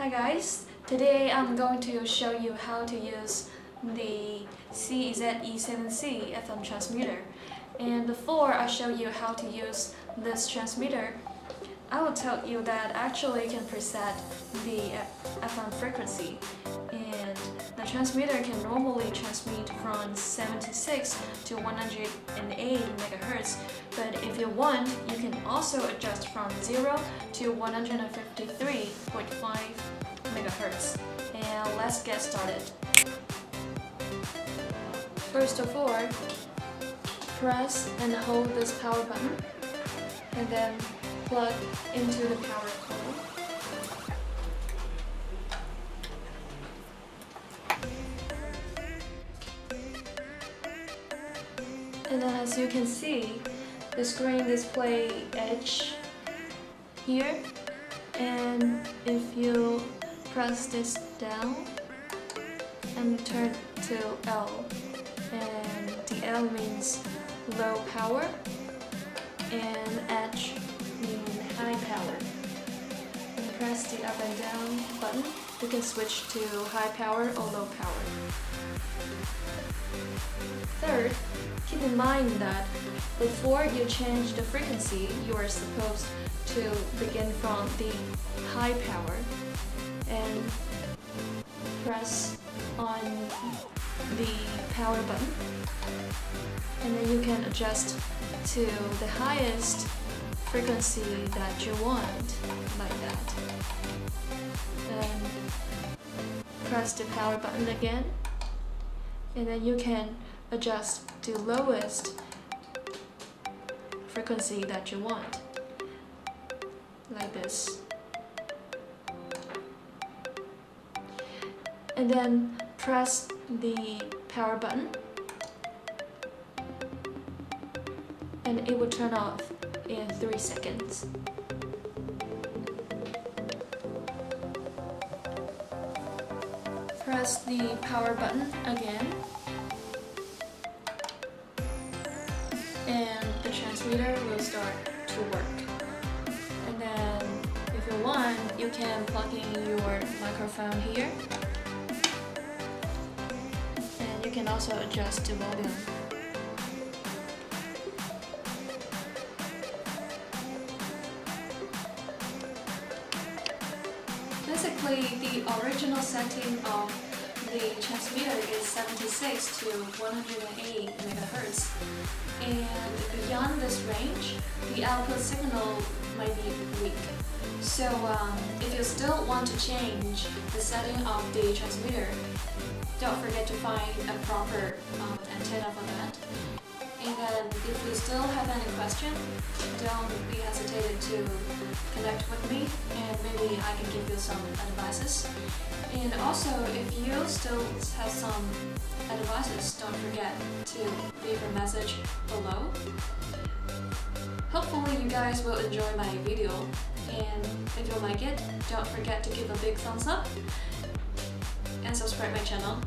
Hi guys, today I'm going to show you how to use the CZE7C FM transmitter. And before I show you how to use this transmitter, I will tell you that actually you can preset the FM frequency, and the transmitter can normally transmit from 76 to 108 megahertz, but if you want, you can also adjust from 0 to 153.5 megahertz. And let's get started. First of all, press and hold this power button, and then plug into the power cord. And then as you can see, the screen display H here, and if you press this down and turn to L, and the L means low power and H means high power. And press the up and down button, you can switch to high power or low power. Third, keep in mind that before you change the frequency, you are supposed to begin from the high power and press on the power button, and then you can adjust to the highest frequency that you want, like that. Then press the power button again, and then you can adjust to lowest frequency that you want, like this. And then press the power button, and it will turn off in 3 seconds. Press the power button again, and the transmitter will start to work. And then if you want, you can plug in your microphone here, and you can also adjust the volume. Basically, the original setting of the transmitter is 76 to 108 megahertz, and beyond this range, the output signal might be weak. So if you still want to change the setting of the transmitter, don't forget to find a proper antenna for that. And then if you still have any question, don't be hesitated to connect with me, and maybe I can give you some advices. And also, if you still have some advices, don't forget to leave a message below. Hopefully you guys will enjoy my video, and if you like it, don't forget to give a big thumbs up and subscribe my channel.